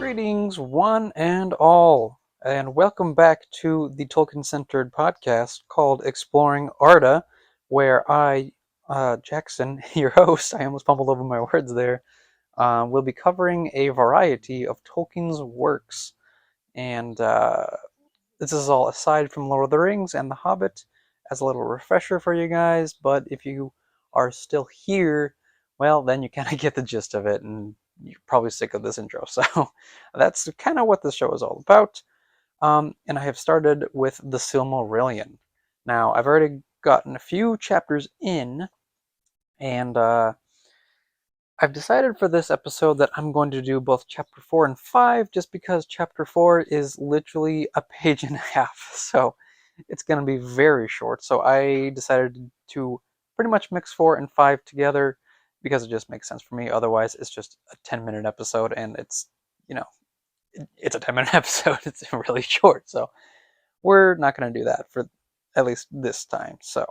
Greetings, one and all, and welcome back to the Tolkien-centered podcast called Exploring Arda, where Jackson, your host, I almost fumbled over my words there, will be covering a variety of Tolkien's works. And this is all aside from Lord of the Rings and The Hobbit, as a little refresher for you guys, but if you are still here, well, then you kind of get the gist of it, and you're probably sick of this intro. So that's kind of what the show is all about. And I have started with the Silmarillion. Now, I've already gotten a few chapters in, and I've decided for this episode that I'm going to do both chapter 4 and 5, just because chapter 4 is literally a page and a half. So it's going to be very short. So I decided to pretty much mix 4 and 5 together because it just makes sense for me. Otherwise, it's just a 10-minute episode, and it's a 10-minute episode. It's really short. So we're not going to do that for at least this time. So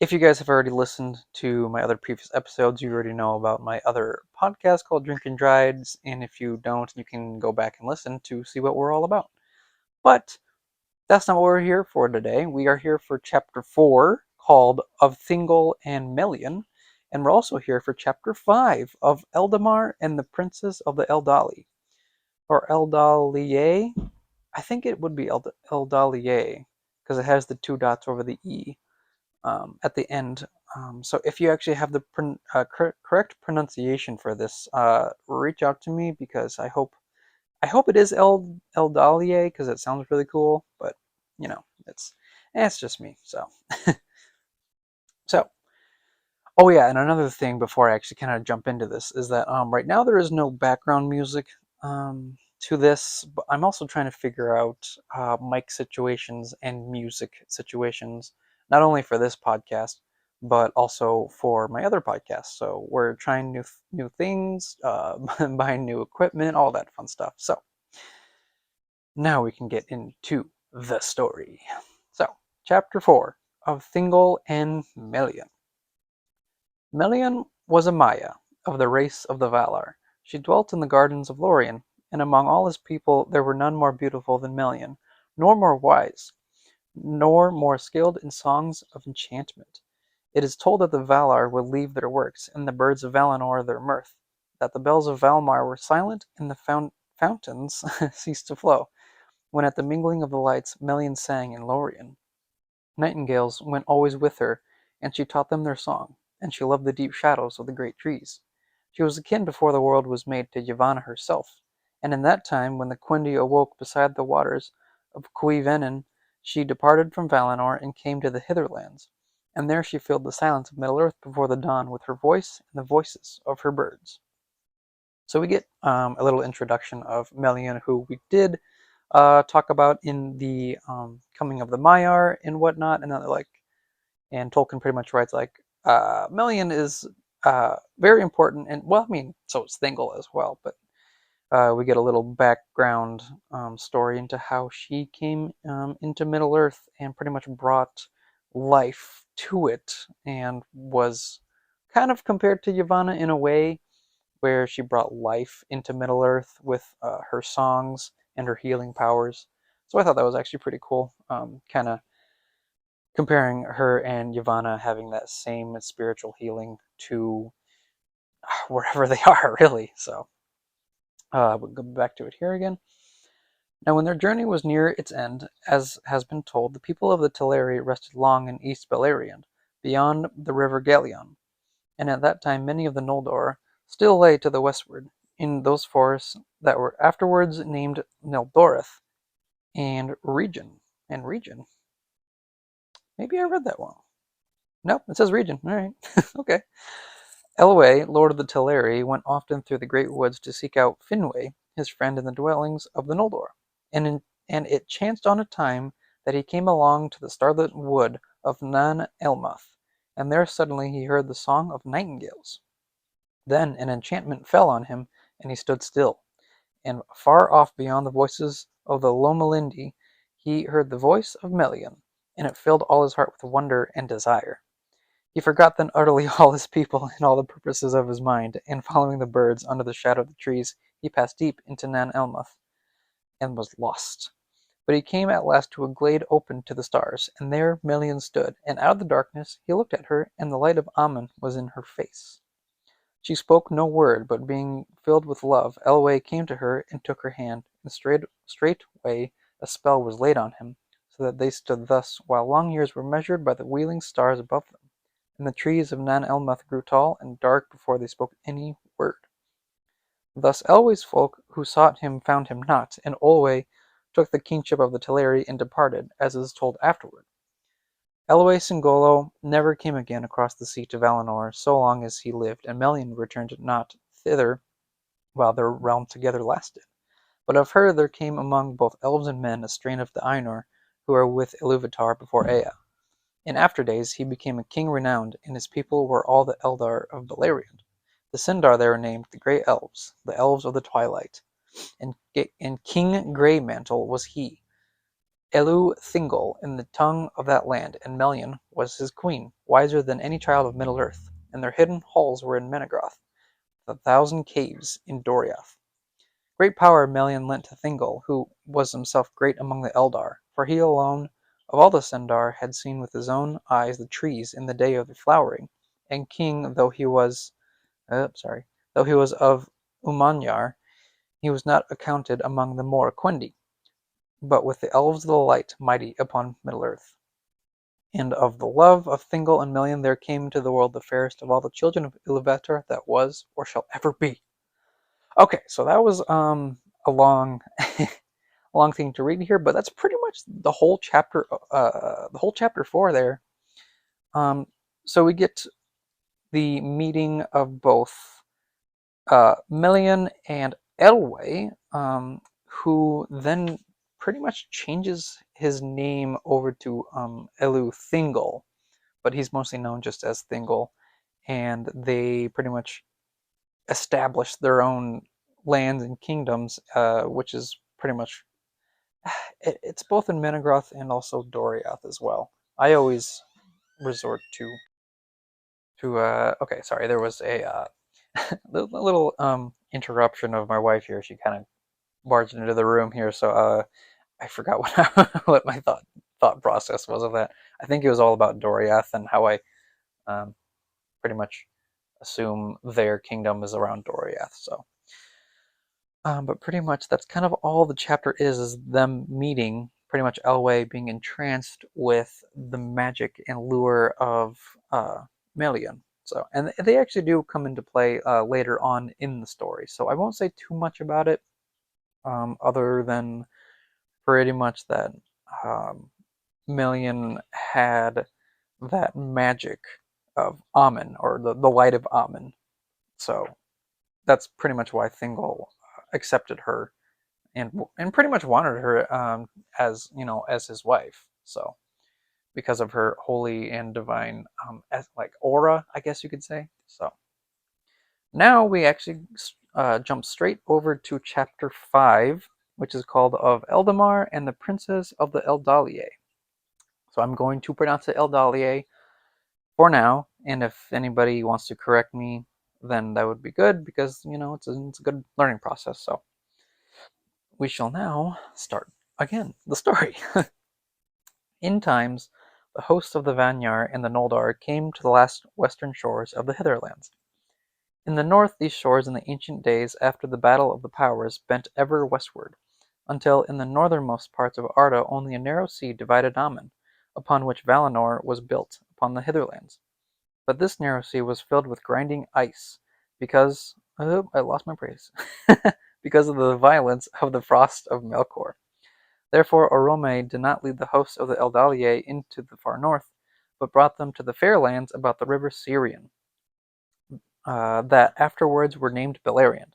if you guys have already listened to my other previous episodes, you already know about my other podcast called Drinking Drieds, and if you don't, you can go back and listen to see what we're all about. But that's not what we're here for today. We are here for Chapter 4, called Of Thingol and Melian, and we're also here for Chapter 5 of Eldamar and the Princess of the Eldali. Or Eldalier? I think it would be Eldalier, because it has the two dots over the E. At the end. So if you actually have the correct pronunciation for this, reach out to me, because I hope it is Eldalier, because it sounds really cool. But it's just me. So so oh yeah, and another thing before I actually kind of jump into this is that right now there is no background music to this, but I'm also trying to figure out mic situations and music situations, not only for this podcast, but also for my other podcasts. So we're trying new things, buying new equipment, all that fun stuff. So now we can get into the story. So, Chapter 4 of Thingol and Melian. Melian was a Maya, of the race of the Valar. She dwelt in the gardens of Lorien, and among all his people there were none more beautiful than Melian, nor more wise, nor more skilled in songs of enchantment. It is told that the Valar would leave their works, and the birds of Valinor their mirth, that the bells of Valmar were silent, and the fountains ceased to flow, when at the mingling of the lights Melian sang in Lorien. Nightingales went always with her, and she taught them their song, and she loved the deep shadows of the great trees. She was akin before the world was made to Yavanna herself, and in that time when the Quindi awoke beside the waters of Cuivennen, she departed from Valinor and came to the Hitherlands, and there she filled the silence of Middle-earth before the dawn with her voice and the voices of her birds. So we get a little introduction of Melian, who we did talk about in the coming of the Maiar and whatnot, and and Tolkien pretty much writes Melian is very important, and well, I mean, so is Thingol as well, but we get a little background story into how she came into Middle Earth and pretty much brought life to it, and was kind of compared to Yavanna in a way, where she brought life into Middle Earth with her songs and her healing powers. So I thought that was actually pretty cool, kind of comparing her and Yavanna having that same spiritual healing to wherever they are, really. So we'll go back to it here again. Now, when their journey was near its end, as has been told, the people of the Teleri rested long in East Beleriand, beyond the river Gelion, and at that time many of the Noldor still lay to the westward, in those forests that were afterwards named Neldoreth and Region. And Region? Maybe I read that wrong. Nope, it says Region. All right, okay. Elwë, lord of the Teleri, went often through the great woods to seek out Finwë, his friend, in the dwellings of the Noldor. And it chanced on a time that he came along to the starlit wood of Nan Elmoth, and there suddenly he heard the song of nightingales. Then an enchantment fell on him, and he stood still, and far off beyond the voices of the Lomelindi he heard the voice of Melian, and it filled all his heart with wonder and desire. He forgot then utterly all his people and all the purposes of his mind, and following the birds under the shadow of the trees, he passed deep into Nan Elmoth, and was lost. But he came at last to a glade open to the stars, and there Melian stood, and out of the darkness he looked at her, and the light of Amen was in her face. She spoke no word, but being filled with love, Elwë came to her and took her hand, and straightway a spell was laid on him, so that they stood thus, while long years were measured by the wheeling stars above them. And the trees of Nan Elmoth grew tall and dark before they spoke any word. Thus Elwë's folk who sought him found him not, and Olwe took the kingship of the Teleri and departed, as is told afterward. Elwë Singolo never came again across the sea to Valinor so long as he lived, and Melian returned not thither while their realm together lasted. But of her there came among both elves and men a strain of the Ainur, who are with Iluvatar before Ea. In after days he became a king renowned, and his people were all the Eldar of Beleriand. The Sindar they were named the Grey Elves, the Elves of the Twilight, and King Greymantle was he. Elu Thingol in the tongue of that land, and Melian was his queen, wiser than any child of Middle-earth, and their hidden halls were in Menegroth, the 1,000 caves in Doriath. Great power Melian lent to Thingol, who was himself great among the Eldar, for he alone of all the Sindar had seen with his own eyes the trees in the day of their flowering, and king though he was of Umanyar, he was not accounted among the more Quendi, but with the elves of the light mighty upon Middle-earth. And of the love of Thingol and Melian there came into the world the fairest of all the children of Iluvatar that was or shall ever be. Okay, so that was a long long thing to read here, but that's pretty much the whole chapter 4 there. So we get the meeting of both Melian and Elwë, who then pretty much changes his name over to Elu Thingol, but he's mostly known just as Thingol, and they pretty much establish their own lands and kingdoms, which is pretty much it's both in Menegroth and also Doriath as well. I always resort to okay, sorry, there was a little interruption of my wife here. She kind of barged into the room here, so I forgot what my thought process was of that. I think it was all about Doriath and how I um, pretty much assume their kingdom is around Doriath. So, but pretty much that's kind of all the chapter is them meeting. Pretty much Elwë being entranced with the magic and lure of Melian. So, and they actually do come into play later on in the story. So I won't say too much about it, other than pretty much that Melian had that magic of Amen, or the light of Amen. So that's pretty much why Thingol accepted her and pretty much wanted her as as his wife. So because of her holy and divine like aura, I guess you could say. So now we actually jump straight over to chapter 5, which is called Of Eldamar and the Princess of the Eldalier. So I'm going to pronounce it Eldalier for now, and if anybody wants to correct me, then that would be good, because it's a good learning process. So we shall now start again the story. In times, the hosts of the Vanyar and the Noldor came to the last western shores of the Hitherlands. In the north these shores in the ancient days after the battle of the powers bent ever westward, until in the northernmost parts of Arda only a narrow sea divided Amen, upon which Valinor was built, upon the Hitherlands. But this narrow sea was filled with grinding ice, because I lost my praise, because of the violence of the frost of Melkor. Therefore Orome did not lead the hosts of the Eldalier into the far north, but brought them to the fair lands about the river Sirion, that afterwards were named Beleriand.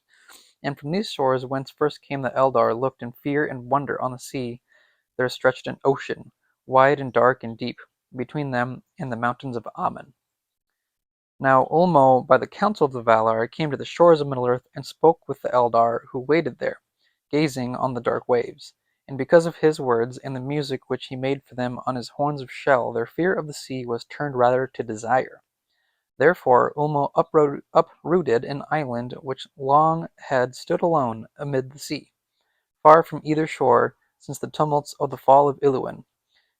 And from these shores whence first came the Eldar looked in fear and wonder on the sea. There stretched an ocean, wide and dark and deep, between them and the mountains of Amen. Now Ulmo, by the counsel of the Valar, came to the shores of Middle-earth and spoke with the Eldar who waited there, gazing on the dark waves. And because of his words and the music which he made for them on his horns of shell, their fear of the sea was turned rather to desire. Therefore Ulmo uprooted an island which long had stood alone amid the sea, far from either shore, since the tumults of the fall of Iluin,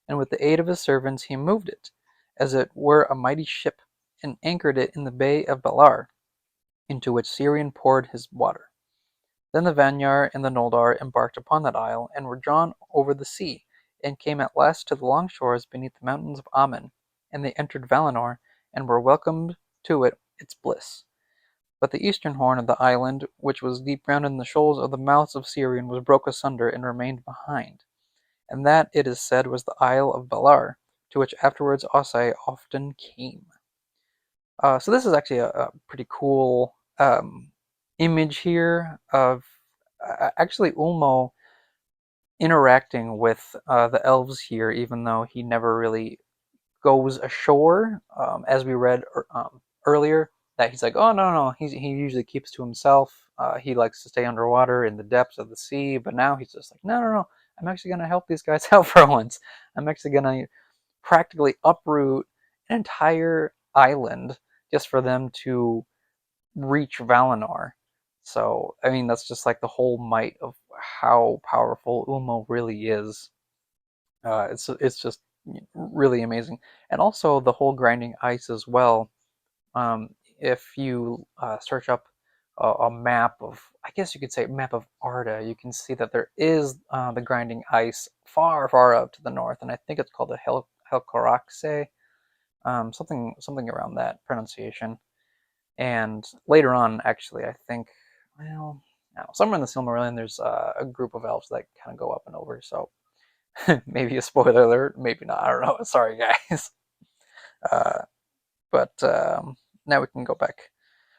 and with the aid of his servants he moved it, as it were a mighty ship, and anchored it in the bay of Balar, into which Sirion poured his water. Then the Vanyar and the Noldor embarked upon that isle, and were drawn over the sea, and came at last to the long shores beneath the mountains of Aman, and they entered Valinor, and were welcomed to its bliss. But the eastern horn of the island, which was deep grounded in the shoals of the mouths of Sirion, was broke asunder, and remained behind, and that, it is said, was the Isle of Balar, to which afterwards Ossai often came. So this is actually a pretty cool image here of actually Ulmo interacting with the elves here, even though he never really goes ashore, as we read earlier. That he's like, oh no, he usually keeps to himself. He likes to stay underwater in the depths of the sea, but now he's just like, no, I'm actually gonna help these guys out for once. I'm actually gonna practically uproot an entire island just for them to reach Valinor. So, I mean, that's just like the whole might of how powerful Ulmo really is. It's just really amazing, and also the whole grinding ice as well. If you search up a map of, I guess you could say, map of Arda, you can see that there is the grinding ice far out to the north, and I think it's called the Helcoraxe, something around that pronunciation. And later on, actually, I think, well, I don't know, somewhere in the Silmarillion, there's a group of elves that kind of go up and over. So maybe a spoiler alert, maybe not. I don't know. Sorry, guys. Uh, but now we can go back.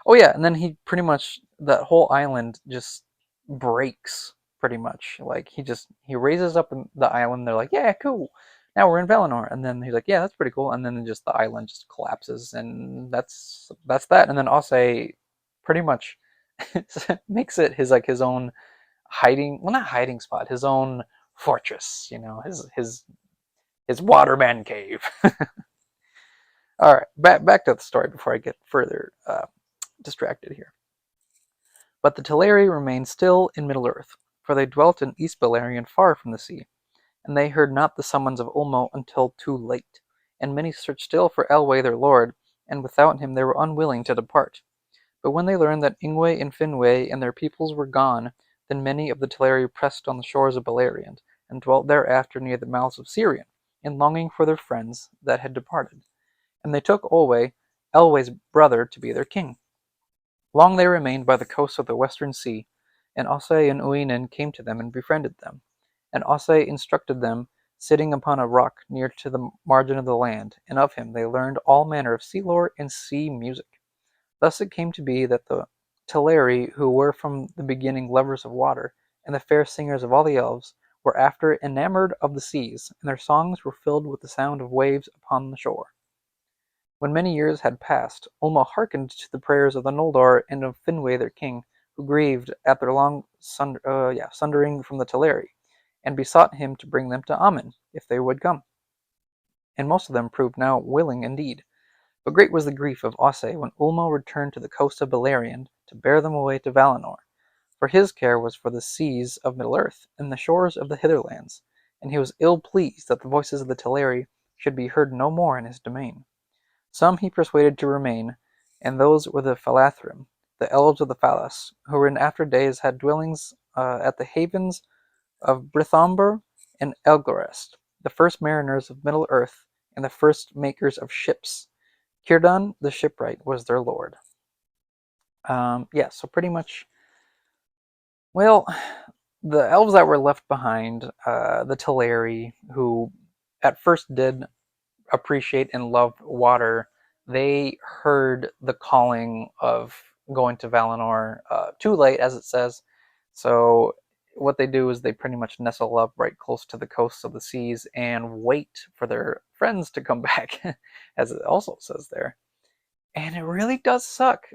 Oh yeah, and then he pretty much, that whole island just breaks pretty much. Like he raises up the island. They're like, yeah, cool. Now we're in Valinor, and then he's like, yeah, that's pretty cool. And then just the island just collapses, and that's that. And then Ossai pretty much makes it his own hiding, well, not hiding spot, his own fortress. His waterman cave. All right, back to the story before I get further distracted here. But the Teleri remained still in Middle-earth, for they dwelt in East Beleriand far from the sea, and they heard not the summons of Ulmo until too late, and many searched still for Elwë their lord, and without him they were unwilling to depart. But when they learned that Ingwe and Finwë and their peoples were gone, then many of the Teleri pressed on the shores of Beleriand, and dwelt thereafter near the mouths of Sirion, in longing for their friends that had departed. And they took Elwë's brother, to be their king. Long they remained by the coast of the western sea, and Ossai and Uinen came to them and befriended them. And Ossai instructed them, sitting upon a rock near to the margin of the land, and of him they learned all manner of sea lore and sea music. Thus it came to be that the Teleri, who were from the beginning lovers of water, and the fair singers of all the elves, were after enamoured of the seas, and their songs were filled with the sound of waves upon the shore. When many years had passed, Ulmo hearkened to the prayers of the Noldor and of Finwë their king, who grieved at their long sundering from the Teleri, and besought him to bring them to Aman, if they would come. And most of them proved now willing indeed. But great was the grief of Ossai when Ulmo returned to the coast of Beleriand to bear them away to Valinor, for his care was for the seas of Middle-earth and the shores of the Hitherlands, and he was ill pleased that the voices of the Teleri should be heard no more in his domain. Some he persuaded to remain, and those were the Falathrim, the elves of the Falas, who in after days had dwellings at the havens of Brithomber and Elgorest, the first mariners of Middle-earth, and the first makers of ships. Círdan the shipwright was their lord. So pretty much, well, the elves that were left behind, the Teleri, who at first did appreciate and love water, they heard the calling of going to Valinor too late, as it says. So what they do is they pretty much nestle up right close to the coasts of the seas and wait for their friends to come back, as it also says there. And it really does suck,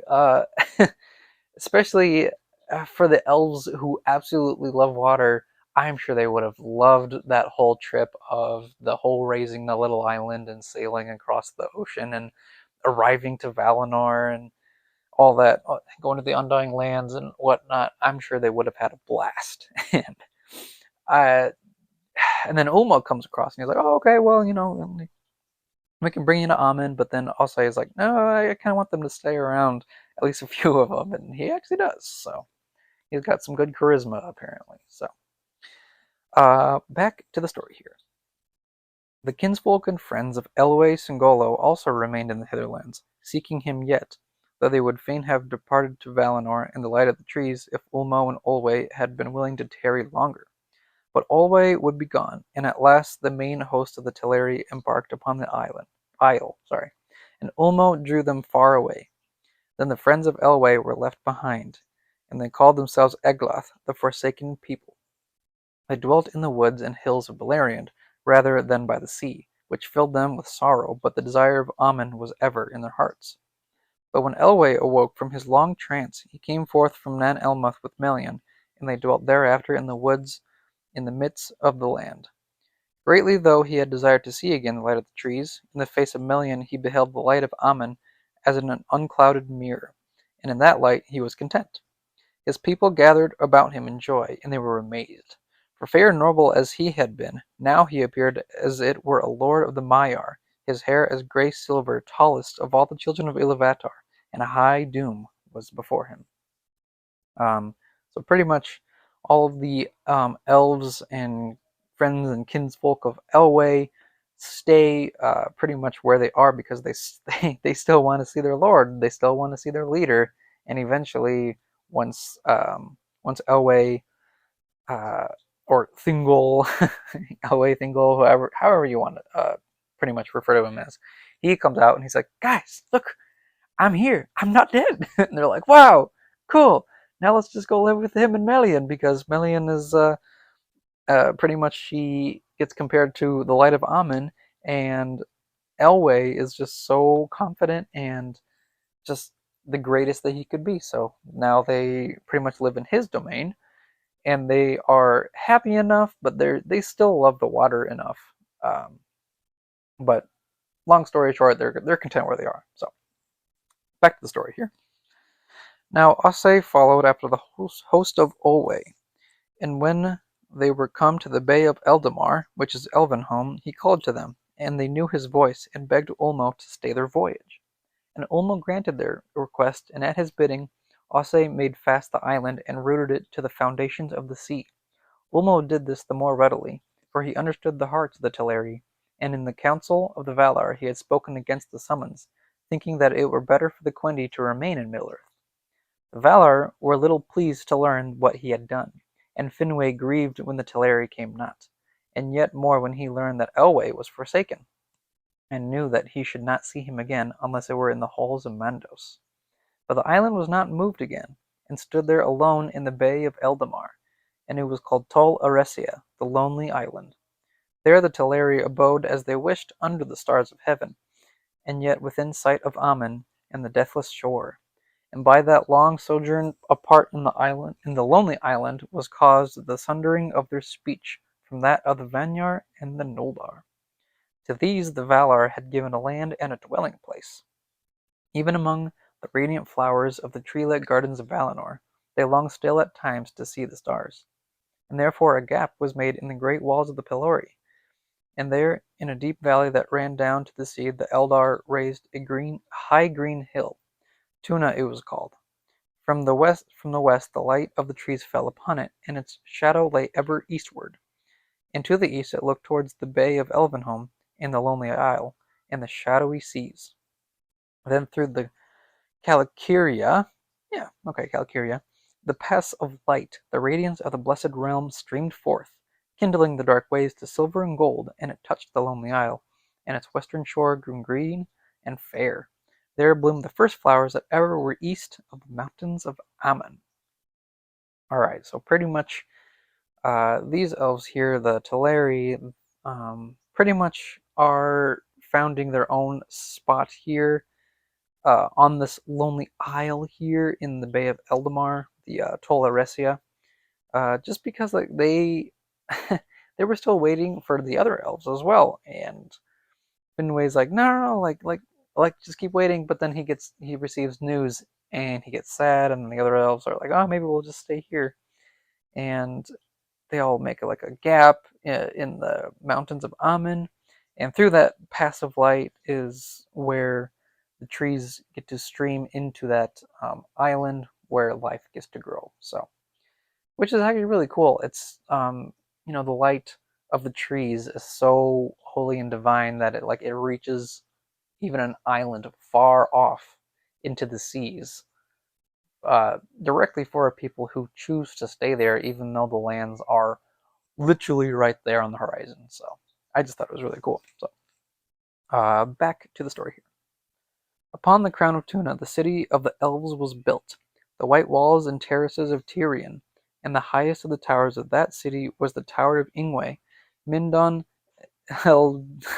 especially for the elves who absolutely love water. I'm sure they would have loved that whole trip of the whole raising the little island and sailing across the ocean. And arriving to Valinor and all that, going to the Undying Lands and whatnot, I'm sure they would have had a blast. and I, and then Ulmo comes across and he's like, "Oh, okay, well, we can bring you to Amen," but then also he's like, "No, I kind of want them to stay around, at least a few of them," and he actually does. So he's got some good charisma apparently. So back to the story here. The kinsfolk and friends of Elwë Singolo also remained in the Hitherlands, seeking him yet, though they would fain have departed to Valinor in the light of the trees if Ulmo and Olwe had been willing to tarry longer. But Olwe would be gone, and at last the main host of the Teleri embarked upon the isle, and Ulmo drew them far away. Then the friends of Elwë were left behind, and they called themselves Eglath, the Forsaken People. They dwelt in the woods and hills of Beleriand, rather than by the sea, which filled them with sorrow, but the desire of Amen was ever in their hearts. But when Elwë awoke from his long trance, he came forth from Nan Elmoth with Melian, and they dwelt thereafter in the woods in the midst of the land. Greatly though he had desired to see again the light of the trees, in the face of Melian he beheld the light of Amen as in an unclouded mirror, and in that light he was content. His people gathered about him in joy, and they were amazed. For fair and noble as he had been, now he appeared as it were a lord of the Maiar, his hair as grey silver, tallest of all the children of Iluvatar, and a high doom was before him. So pretty much all of the elves and friends and kinsfolk of Elwë stay pretty much where they are because they still want to see their lord, they still want to see their leader, and eventually once Elwë uh, or Thingol, Elwë Thingol, however you want to pretty much refer to him as, he comes out and he's like, "Guys, look, I'm here. I'm not dead." And they're like, "Wow, cool. Now let's just go live with him and Melian," because Melian is pretty much, she gets compared to the light of Amen, and Elwë is just so confident and just the greatest that he could be. So now they pretty much live in his domain, and they are happy enough, but they still love the water enough. Um, but long story short, they're content where they are. So back to the story here. Now Ossë followed after the host of Olwë, and when they were come to the bay of Eldamar, which is Elvenhome, he called to them, and they knew his voice, and begged Ulmo to stay their voyage. And Ulmo granted their request, and at his bidding Ossë made fast the island and rooted it to the foundations of the sea. Ulmo did this the more readily, for he understood the hearts of the Teleri, and in the council of the Valar he had spoken against the summons, thinking that it were better for the Quendi to remain in Middle-earth. The Valar were little pleased to learn what he had done, and Finwë grieved when the Teleri came not, and yet more when he learned that Elwë was forsaken, and knew that he should not see him again unless it were in the halls of Mandos. But the island was not moved again, and stood there alone in the bay of Eldamar, and it was called Tol Eressëa, the Lonely Island. There the Teleri abode as they wished under the stars of heaven, and yet within sight of Amen and the deathless shore. And by that long sojourn apart in the lonely island, was caused the sundering of their speech from that of the Vanyar and the Noldar. To these the Valar had given a land and a dwelling place. Even among the radiant flowers of the tree-lit gardens of Valinor, they longed still at times to see the stars. And therefore a gap was made in the great walls of the Pelori, and there, in a deep valley that ran down to the sea, the Eldar raised a high green hill. Tuna it was called. From the west, the light of the trees fell upon it, and its shadow lay ever eastward. And to the east it looked towards the bay of Elvenhome, and the lonely isle, and the shadowy seas. Then through the Calcaria, the paths of light, the radiance of the blessed realm streamed forth, kindling the dark ways to silver and gold, and it touched the lonely isle, and its western shore grew green and fair. There bloomed the first flowers that ever were east of the mountains of Amen. Alright, so pretty much these elves here, the Teleri, pretty much are founding their own spot here on this lonely isle here in the Bay of Eldamar, the Tol Eressëa, just because like they they were still waiting for the other elves as well, and Finwë's like, no, like like, just keep waiting. But then he receives news and he gets sad, and the other elves are like, oh, maybe we'll just stay here. And they all make like a gap in the mountains of Amun, and through that passive light is where the trees get to stream into that island where life gets to grow. So, which is actually really cool. It's the light of the trees is so holy and divine that it reaches even an island far off into the seas, directly for people who choose to stay there, even though the lands are literally right there on the horizon. So I just thought it was really cool. So back to the story here. Upon the crown of Tuna, the city of the elves was built, the white walls and terraces of Tyrion, and the highest of the towers of that city was the Tower of Ingwe, Mindon Eldaliev.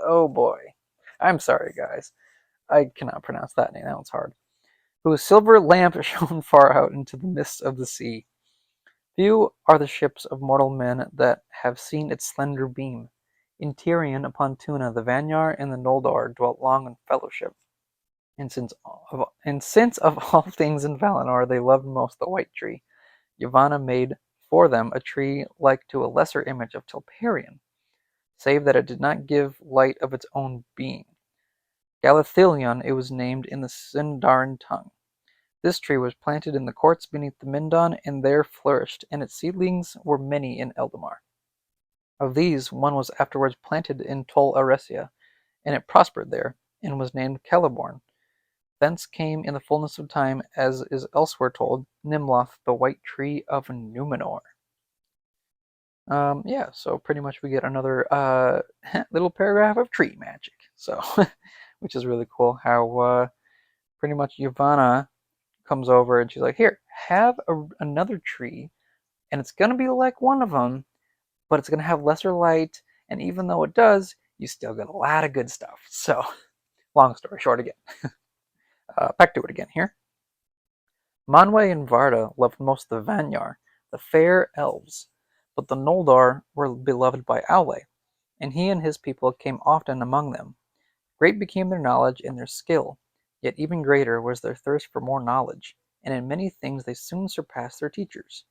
Oh boy. I'm sorry, guys. I cannot pronounce that name. That one's hard. Whose silver lamp shone far out into the mists of the sea. Few are the ships of mortal men that have seen its slender beam. In Tyrion upon Tuna the Vanyar and the Noldor dwelt long in fellowship. And since of all things in Valinor they loved most the White Tree, Yavanna made for them a tree like to a lesser image of Telperion, save that it did not give light of its own being. Galathylion it was named in the Sindarin tongue. This tree was planted in the courts beneath the Mindon, and there flourished, and its seedlings were many in Eldamar. Of these, one was afterwards planted in Tol Eressëa, and it prospered there, and was named Celeborn. Thence came in the fullness of time, as is elsewhere told, Nimloth, the white tree of Numenor. Yeah, so pretty much we get another little paragraph of tree magic. So, which is really cool. How pretty much Yavanna comes over and she's like, "Here, have another tree, and it's gonna be like one of them, but it's gonna have lesser light. And even though it does, you still get a lot of good stuff." So, long story short, again, back to it again here. Manwë and Varda loved most the Vanyar, the fair elves, but the Noldor were beloved by Aule, and he and his people came often among them. Great became their knowledge and their skill, yet even greater was their thirst for more knowledge, and in many things they soon surpassed their teachers.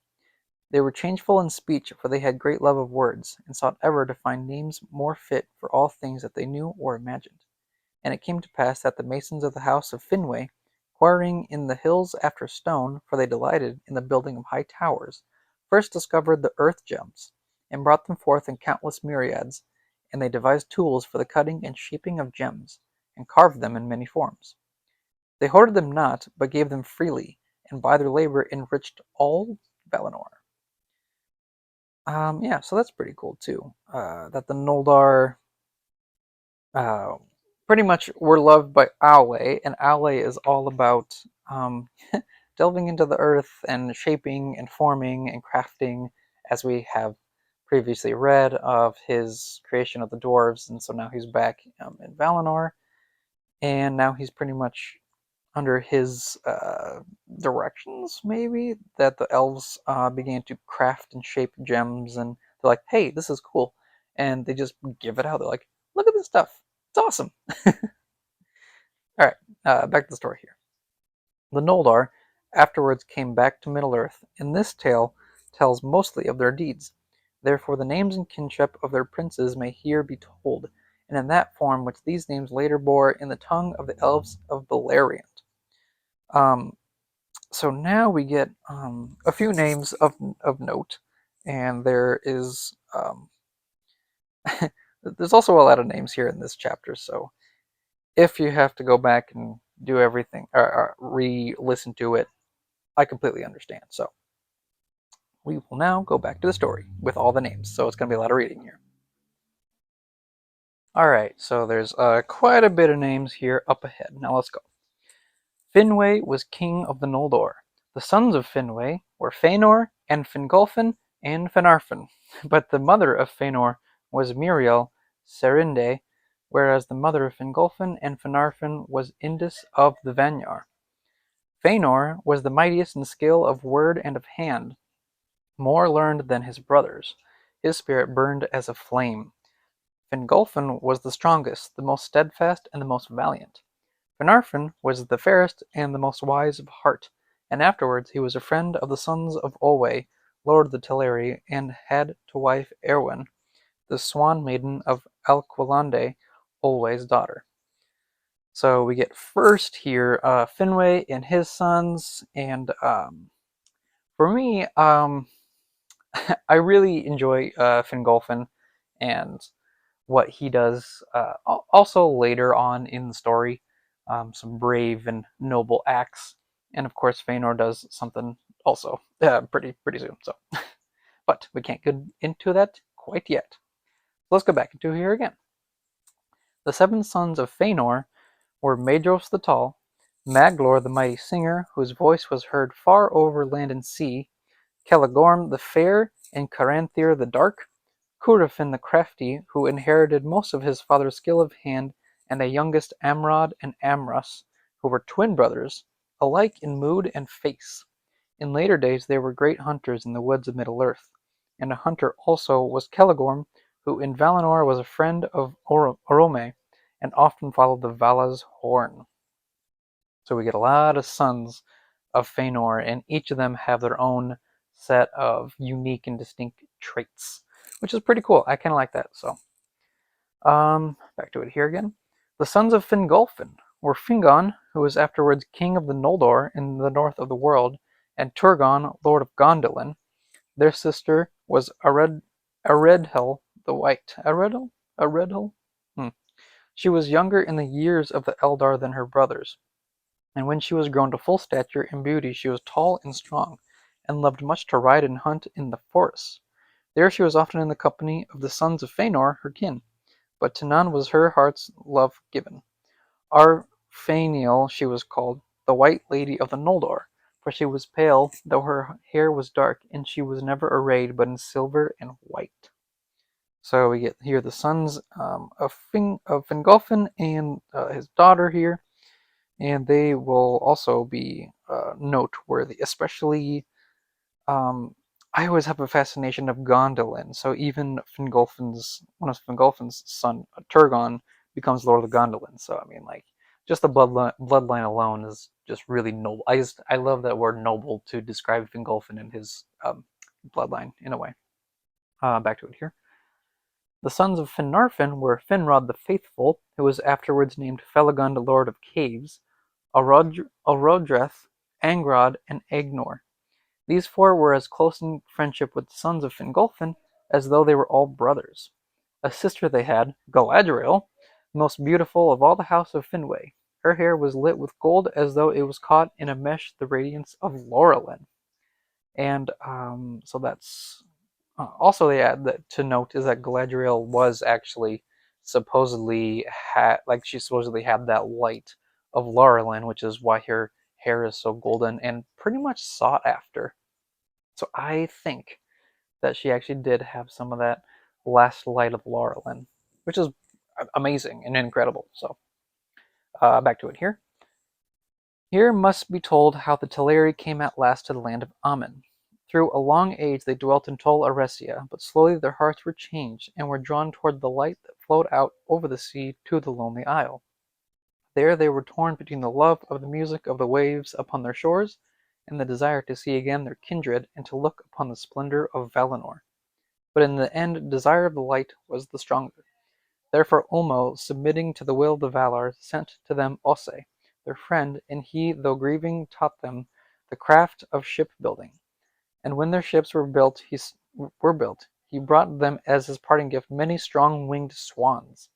They were changeful in speech, for they had great love of words, and sought ever to find names more fit for all things that they knew or imagined. And it came to pass that the masons of the house of Finwë, quarrying in the hills after stone, for they delighted in the building of high towers, first discovered the earth gems, and brought them forth in countless myriads, and they devised tools for the cutting and shaping of gems, and carved them in many forms. They hoarded them not, but gave them freely, and by their labor enriched all Valinor. Yeah, so that's pretty cool too. That the Noldor uh, pretty much were loved by Aule, and Aule is all about delving into the earth and shaping and forming and crafting, as we have previously read of his creation of the dwarves, and so now he's back in Valinor, and now he's pretty much under his directions, maybe, that the elves began to craft and shape gems, and they're like, hey, this is cool. And they just give it out. They're like, look at this stuff. It's awesome. All right, back to the story here. The Noldor afterwards came back to Middle-earth, and this tale tells mostly of their deeds. Therefore the names and kinship of their princes may here be told, and in that form which these names later bore in the tongue of the elves of Beleriand. Um, so now we get a few names of note, and there's also a lot of names here in this chapter. So if you have to go back and do everything or re-listen to it, I completely understand. So we will now go back to the story with all the names. So it's going to be a lot of reading here. All right, so there's quite a bit of names here up ahead. Now let's go. Finwë was king of the Noldor. The sons of Finwë were Fëanor and Fingolfin and Finarfin, but the mother of Fëanor was Míriel Serinde, whereas the mother of Fingolfin and Finarfin was Indis of the Vanyar. Fëanor was the mightiest in skill of word and of hand, more learned than his brothers. His spirit burned as a flame. Fingolfin was the strongest, the most steadfast, and the most valiant. Finarfin was the fairest and the most wise of heart, and afterwards he was a friend of the sons of Olwe, lord of the Teleri, and had to wife Erwin, the swan maiden of Alquilande, Olwe's daughter. So we get first here Finwë and his sons, and for me, I really enjoy Fingolfin and what he does. Also later on in the story, some brave and noble acts, and of course Feanor does something also pretty soon. So, but we can't get into that quite yet. Let's go back into here again. The seven sons of Feanor were Maedhros the Tall, Maglor the Mighty Singer, whose voice was heard far over land and sea, Celegorm the Fair, and Caranthir the Dark, Curufin the Crafty, who inherited most of his father's skill of hand, and the youngest Amrod and Amrus, who were twin brothers, alike in mood and face. In later days they were great hunters in the woods of Middle-earth, and a hunter also was Celegorm, who in Valinor was a friend of Orome, and often followed the Vala's horn. So we get a lot of sons of Feanor, and each of them have their own set of unique and distinct traits, which is pretty cool. I kind of like that. So, back to it here again. The sons of Fingolfin were Fingon, who was afterwards king of the Noldor in the north of the world, and Turgon, lord of Gondolin. Their sister was Aredhel the White. Aredhel? Aredhel? She was younger in the years of the Eldar than her brothers, and when she was grown to full stature and beauty she was tall and strong, and loved much to ride and hunt in the forests. There she was often in the company of the sons of Feanor, her kin, but to none was her heart's love given. Arfaniel she was called, the White Lady of the Noldor, for she was pale, though her hair was dark, and she was never arrayed but in silver and white. So we get here the sons of Fingolfin and his daughter here, and they will also be noteworthy, especially I always have a fascination of Gondolin. So even one of Fingolfin's son, Turgon, becomes Lord of the Gondolin. So I mean, like, just the bloodline alone is just really noble. I love that word noble to describe Fingolfin and his bloodline in a way. Back to it here. The sons of Finarfin were Finrod the Faithful, who was afterwards named Felagund, Lord of Caves, Arodreth, Angrod, and Agnor. These four were as close in friendship with the sons of Fingolfin as though they were all brothers. A sister they had, Galadriel, most beautiful of all the house of Finwë. Her hair was lit with gold as though it was caught in a mesh the radiance of Laurelin. And so that's also they add that to note is that Galadriel was actually she supposedly had that light of Laurelin, which is why her hair is so golden and pretty much sought after. So I think that she actually did have some of that last light of Laurelin, which is amazing and incredible. So back to it here. Here must be told how the Teleri came at last to the land of Aman. Through a long age they dwelt in Tol Eressëa, but slowly their hearts were changed, and were drawn toward the light that flowed out over the sea to the lonely isle. There they were torn between the love of the music of the waves upon their shores, and the desire to see again their kindred, and to look upon the splendor of Valinor. But in the end desire of the light was the stronger. Therefore Ulmo, submitting to the will of the Valar, sent to them Osse, their friend, and he, though grieving, taught them the craft of shipbuilding. And when their ships were built, he brought them as his parting gift many strong-winged swans.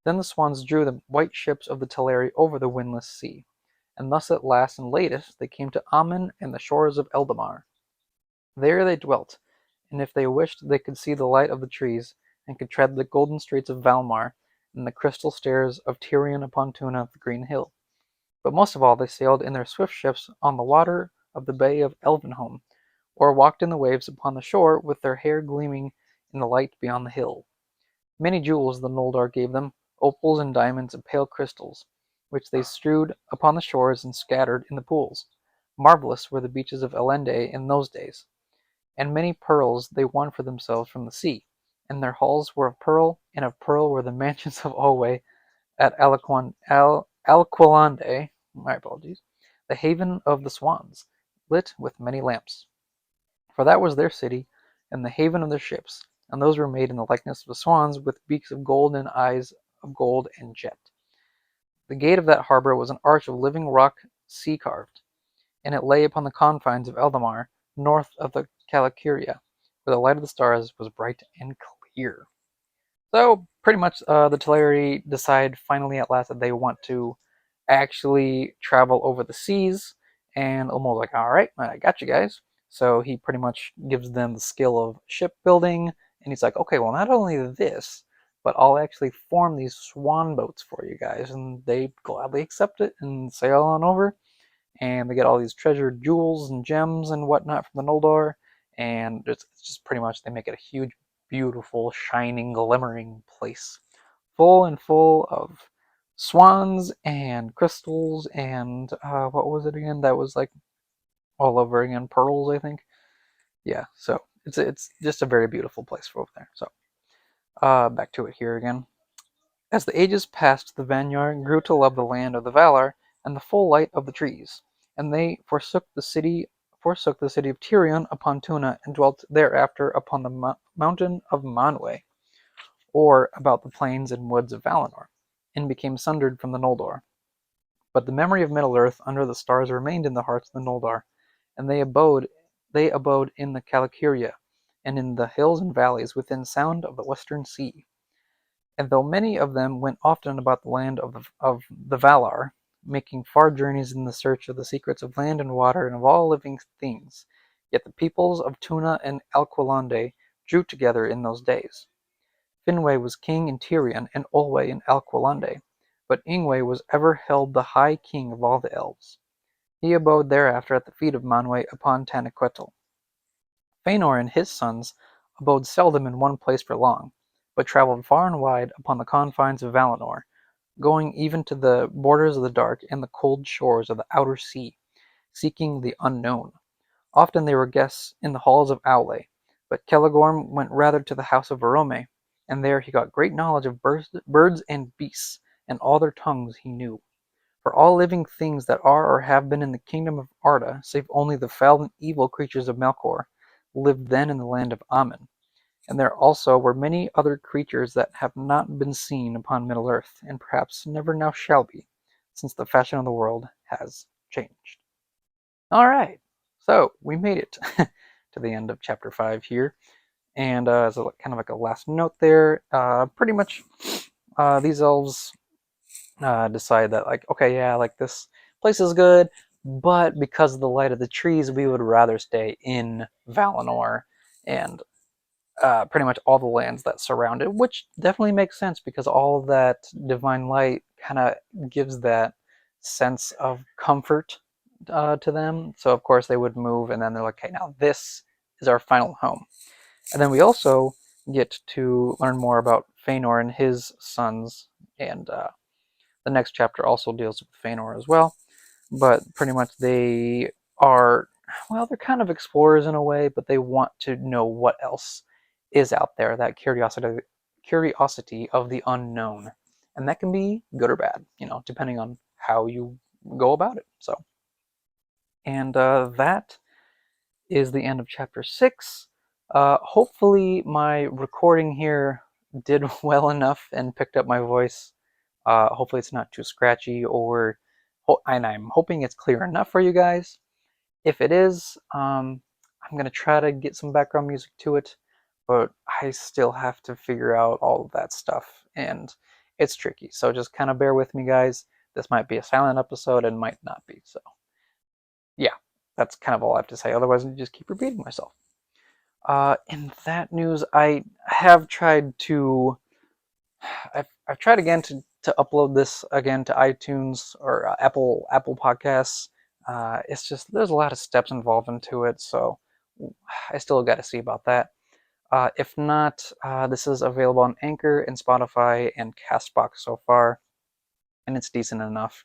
Then the swans drew the white ships of the Teleri over the windless sea, and thus at last and latest they came to Aman and the shores of Eldamar. There they dwelt, and if they wished they could see the light of the trees, and could tread the golden streets of Valmar, and the crystal stairs of Tirion upon Tuna of the Green Hill. But most of all they sailed in their swift ships on the water of the bay of Elvenholm, or walked in the waves upon the shore with their hair gleaming in the light beyond the hill. Many jewels the Noldor gave them, opals and diamonds and pale crystals, which they strewed upon the shores and scattered in the pools. Marvelous were the beaches of Elendë in those days, and many pearls they won for themselves from the sea, and their halls were of pearl, and of pearl were the mansions of Olwe at Alqualande, my apologies, the haven of the swans, lit with many lamps. For that was their city, and the haven of their ships, and those were made in the likeness of the swans, with beaks of gold and eyes of gold and jet. The gate of that harbour was an arch of living rock sea carved, and it lay upon the confines of Eldamar, north of the Calacuria, where the light of the stars was bright and clear. So pretty much, the Teleri decide finally at last that they want to actually travel over the seas, and Ulmo's like, "All right, I got you guys." So he pretty much gives them the skill of shipbuilding, and he's like, "Okay, well, not only this, but I'll actually form these swan boats for you guys," and they gladly accept it and sail on over, and they get all these treasured jewels and gems and whatnot from the Noldor, and it's just pretty much they make it a huge, beautiful, shining, glimmering place, full of swans and crystals and what was it again? That was like all over again, pearls, I think. Yeah, so it's just a very beautiful place over there. So back to it here again. As the ages passed, the Vanyar grew to love the land of the Valar and the full light of the trees, and they forsook the city of Tirion upon Tuna, and dwelt thereafter upon the mountain of Manwë, or about the plains and woods of Valinor, and became sundered from the Noldor. But the memory of Middle-earth under the stars remained in the hearts of the Noldor, and they abode in the Calacuria, and in the hills and valleys within sound of the western sea. And though many of them went often about the land of the Valar, making far journeys in the search of the secrets of land and water and of all living things, yet the peoples of Tuna and Alqualande drew together in those days. Finwë was king in Tirion, and Olwë in Alqualande, but Ingwë was ever held the high king of all the elves. He abode thereafter at the feet of Manwë upon Taniquetil. Fëanor and his sons abode seldom in one place for long, but travelled far and wide upon the confines of Valinor, going even to the borders of the dark and the cold shores of the outer sea, seeking the unknown. Often they were guests in the halls of Aule, but Celegorm went rather to the house of Verome, and there he got great knowledge of birds and beasts, and all their tongues he knew. For all living things that are or have been in the kingdom of Arda, save only the foul and evil creatures of Melkor, lived then in the land of Amen. And there also were many other creatures that have not been seen upon Middle-earth, and perhaps never now shall be, since the fashion of the world has changed. All right, so we made it to the end of chapter 5 here. And as a kind of like a last note there, pretty much these elves decide that, like, okay, yeah, like this place is good, but because of the light of the trees, we would rather stay in Valinor and pretty much all the lands that surround it, which definitely makes sense because all of that divine light kind of gives that sense of comfort to them. So of course they would move, and then they're like, okay, now this is our final home. And then we also get to learn more about Fëanor and his sons, and the next chapter also deals with Fëanor as well. But pretty much they are, well, they're kind of explorers in a way, but they want to know what else is out there, that curiosity of the unknown. And that can be good or bad, depending on how you go about it. So, and that is the end of chapter 6. Hopefully my recording here did well enough and picked up my voice. Hopefully it's not too scratchy, and I'm hoping it's clear enough for you guys. If it is, I'm going to try to get some background music to it, but I still have to figure out all of that stuff, and it's tricky. So just kind of bear with me, guys. This might be a silent episode and might not be. So yeah, that's kind of all I have to say. Otherwise, I just keep repeating myself. In that news, I have tried to I've tried again to upload this again to iTunes or Apple Podcasts. It's just there's a lot of steps involved into it, so I still got to see about that. If not, this is available on Anchor and Spotify and Castbox so far, and it's decent enough.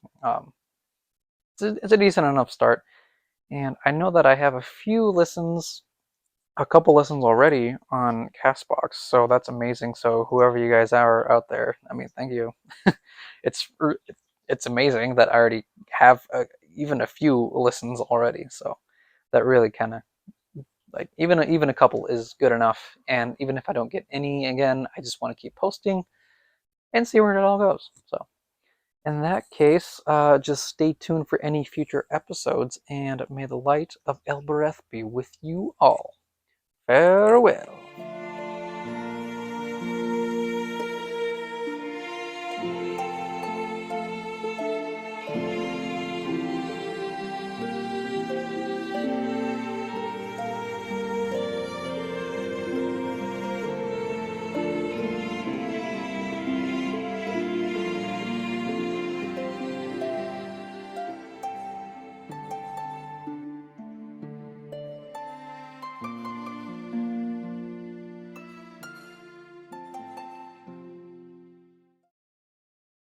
It's a decent enough start, and I know that I have a few listens a couple listens already on Castbox, so that's amazing. So whoever you guys are out there, I mean, thank you. it's it's amazing that I already have even a few listens already. So that really kind of like even a couple is good enough. And even if I don't get any again, I just want to keep posting and see where it all goes. So in that case, just stay tuned for any future episodes, and may the light of Elbereth be with you all. Farewell.